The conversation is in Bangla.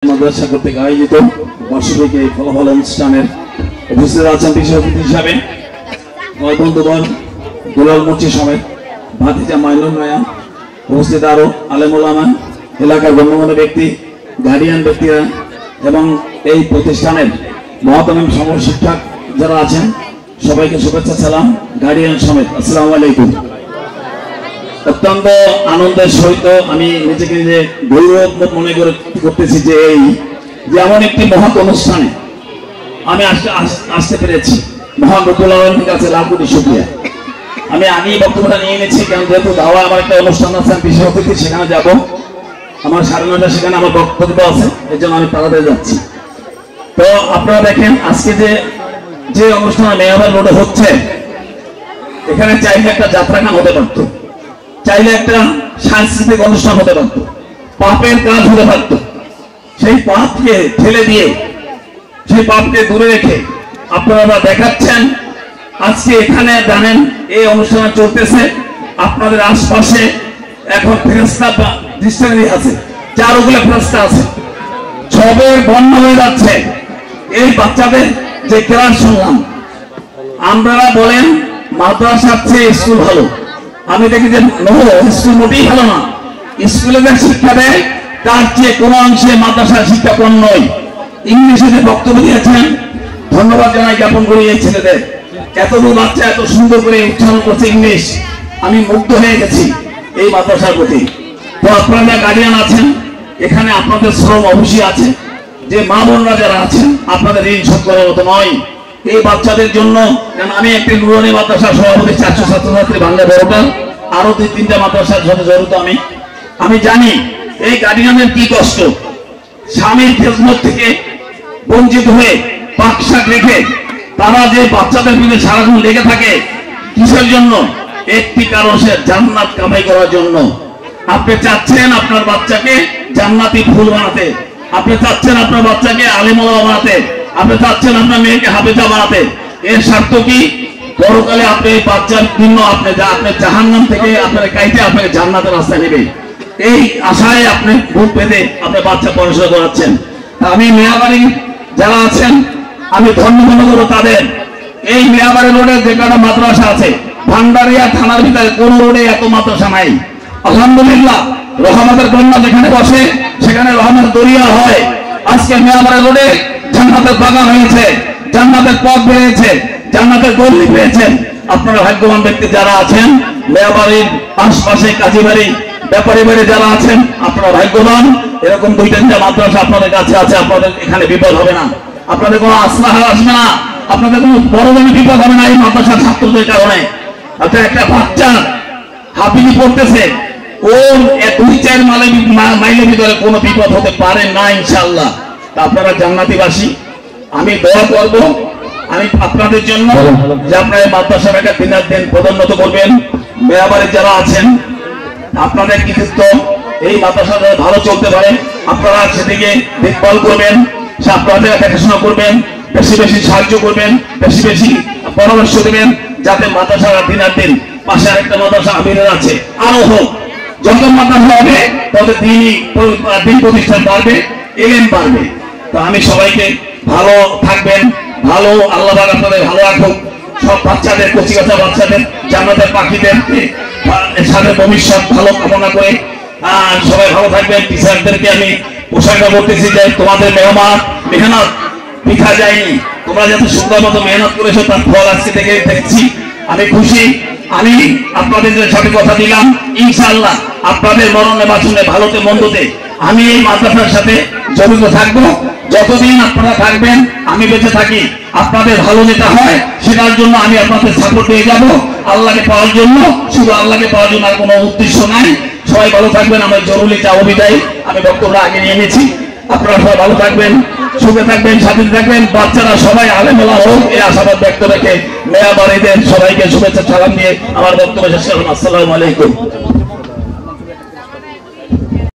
মাদ্রাসা কর্তৃক আয়োজিত বার্ষিক এই ফলাফল অনুষ্ঠানের উপস্থিত আছেন বিশেষ অতিথি হিসাবে আমার বন্ধুগণ দুলাল মুন্সি সমেত ভাতিজা মাইনুল মায়া, উপস্থিত আরো আলেম ওলামা, এলাকার গণ্যমান্য ব্যক্তি, গার্ডিয়ান ব্যক্তিরা এবং এই প্রতিষ্ঠানের মহতমিম সমর শিক্ষক যারা আছেন সবাইকে শুভেচ্ছা সালাম। গার্ডিয়ান সমেত আসসালামু আলাইকুম। অত্যন্ত আনন্দের সহিত আমি নিজেকে যে গৌরব মনে করতেছি যে এই যে এমন একটি মহৎ অনুষ্ঠানে আমি আসতে পেরেছি। মহান রব্বুল আলামিনের কাছে লাখ কোটি শুকরিয়া। আমি আগেই বক্তব্যটা নিয়ে নিয়েছি, কারণ যেহেতু দাওয়া আমার একটা অনুষ্ঠান আছে, বিশেষ অতিথি সেখানে যাব, আমার 9:30 সেখানে আমার বক্তব্য আছে, এই জন্য আমি তাড়াতাড়ি যাচ্ছি। তো আপনারা দেখেন আজকে যে অনুষ্ঠান মেয়াবাদ রোডে হচ্ছে, এখানে চাইলে একটা যাত্রাগান হতে পারত, চাইলে একটা সাংস্কৃতিক অনুষ্ঠান হতে পারত, পাপের কাজ হতে পারত। সেই পাপকে ঠেলে দিয়ে, সেই পাপকে দূরে রেখে আপনারা দেখাচ্ছেন আজকে এখানে জানেন এই অনুষ্ঠান চলতেছে, আপনাদের আশপাশে এখন ফেরেশতা ডিকশনারি আছে, চারগুলো ফেরেশতা আছে, সবের বন্ধ হয়ে যাচ্ছে। এই বাচ্চাদের যে ক্লাস শুনলাম, আপনারা বলেন মাদ্রাসার চেয়ে স্কুল ভালো, আমি দেখি যে স্কুল মোটেই ভালো না। স্কুলে যে শিক্ষা দেয় তার চেয়ে কোনো অংশে মাদ্রাসার শিক্ষা কম নয়। ইংলিশে যে বক্তব্য দিয়েছেন, ধন্যবাদ জানাই জ্ঞাপন করি এই ছেলেদের, এতগুলো বাচ্চা এত সুন্দর করে উচ্চারণ করছে ইংলিশ, আমি মুগ্ধ হয়ে গেছি এই মাদ্রাসার প্রতি। তো আপনারা গার্ডিয়ান আছেন, এখানে আপনাদের শ্রম অবশ্যই আছে, যে মা বোনরা যারা আছেন আপনাদের ঋণ শোধ করার মতো নয় এই বাচ্চাদের জন্য। কারণ আমি একটি নুরানি মাদ্রাসার সভাপতি, 400 ছাত্রছাত্রী বাংলা বড়টা, আরো 2-3টা মাদ্রাসার সাথে জড়িত আমি জানি এই গার্ডিয়ানের কি কষ্ট। স্বামীর খেদমত থেকে বঞ্চিত হয়ে পাকশাক রেখে তারা যে বাচ্চাদের পিছনে সারাক্ষণ লেগে থাকে, কিসের জন্য? একটি কারণ, সে জান্নাত কামাই করার জন্য। আপনি চাচ্ছেন আপনার বাচ্চাকে জান্নাতি ফুল বানাতে, আপনি চাচ্ছেন আপনার বাচ্চাকে আলেম ওলামা বানাতে, আপনি চাচ্ছেন আপনার মেয়েকে হাফেজা বানাতে। এর স্বার্থ কি? পরকালে আপনি এই বাচ্চার জন্য আপনি জাহান্নাম থেকে আপনার কাইতে আপনাকে জান্নাতের রাস্তা নেবে, এই আশায় আপনি বুক পেতে আপনার বাচ্চা পড়াশোনা করাচ্ছেন। আমি মেয়াবাড়ি যারা আছেন আমি ধন্য মনে করবো তাদের। এই মেয়াবাড়ি রোডে যে কটা মাদ্রাসা আছে, ভান্ডারিয়া থানার ভিতরে কোন রোডে এত মাদ্রাসা নাই। আলহামদুলিল্লাহ, রহমতের বন্যা যেখানে বসে সেখানে রহমতের দরিয়া হয়। আজকে মেয়াবাড়ি রোডে জান্নাতের বাগান হয়েছে, জান্নাতের পথ বেরিয়েছে, জান্নাতের গল্লি পেয়েছেন। আপনারা ভাগ্যবান ব্যক্তি যারা আছেন, মেয়াবাড়ির আশপাশে কাজীবাড়ি ব্যাপারী বাড়ি যারা আছেন, আপনারা ভাগ্যবান। এরকম 2-3টা মাদ্রাসা আপনাদের কাছে আছে, আপনাদের এখানে বিপদ হবে না, আপনাদের কোনো আসলাহা আসবে না, আপনাদের কোনো বড় ধরনের বিপদ হবে না এই মাদ্রাসার ছাত্রদের কারণে। অর্থাৎ একটা বাচ্চা হাফিজি পড়তেছে, ওর 2-4 মাইলের ভিতরে কোনো বিপদ হতে পারে না ইনশাআল্লাহ। তা আপনারা জান্নাতীবাসী, আমি দোয়া করব আমি আপনাদের জন্য যে আপনারা এই মাদ্রাসাটাকে দিনের দিন পদোন্নত করবেন। মেয়াবাড়ির যারা আছেন আপনাদের কৃতিত্ব, এই মাদ্রাসাটা ভালো চলতে পারে, আপনারা সেদিকে দেখভাল করবেন, আপনাদের দেখাশোনা করবেন, বেশি বেশি সাহায্য করবেন, বেশি বেশি পরামর্শ দেবেন, যাতে মাদ্রাসাটা দিনের দিন পাশে আরেকটা মাদ্রাসা আমিরের আছে আরো হোক। যত মাদ্রাসা হবে তত দিন প্রতিষ্ঠান বাড়বে, এলেন বাড়বে। তো আমি সবাইকে ভালো থাকবেন, ভালো আল্লাহ আপনাদের ভালো রাখুক। সব বাচ্চাদের, কচিকাচা বাচ্চাদের, জান্নাতের পাখিদের সাথে ভবিষ্যৎ ভালো কামনা করে সবাই ভালো থাকবেন। টিচারদেরকে আমি পোশাকটা বলতেছি যে তোমাদের মেহনত পিঠা যায়নি, তোমরা যত সুন্দর মতো মেহনত করেছো তার ফল আজকে থেকে দেখছি, আমি খুশি। আমি আপনাদের সাথে কথা দিলাম, ইনশাআল্লাহ আপনাদের মরণে বাঁচনে ভালোতে মন্দতে আমি এই মাদ্রাসার সাথে জড়িত থাকবো। যতদিন আপনারা থাকবেন, আমি বেঁচে থাকি, আপনাদের ভালো যেটা হয় সেটার জন্য আমি আপনাদের সাপোর্ট দিয়ে যাব, আল্লাহকে পাওয়ার জন্য, শুধু আল্লাহকে পাওয়ার জন্য আর কোনো উদ্দেশ্য নাই। সবাই ভালো থাকবেন। আমার জরুরি চাওয়া বিদায়, আমি বক্তব্য আগে নিয়ে নিয়েছি। আপনারা সবাই ভালো থাকবেন, সুখে থাকবেন, স্বাধীন থাকবেন, বাচ্চারা সবাই আলেমওয়ালা হোক এই আশাবাদ ব্যক্ত রেখে মেয়াবাড়িদের সবাইকে শুভেচ্ছা সালাম দিয়ে আমার বক্তব্য শেষ করলাম। আসসালামু আলাইকুম।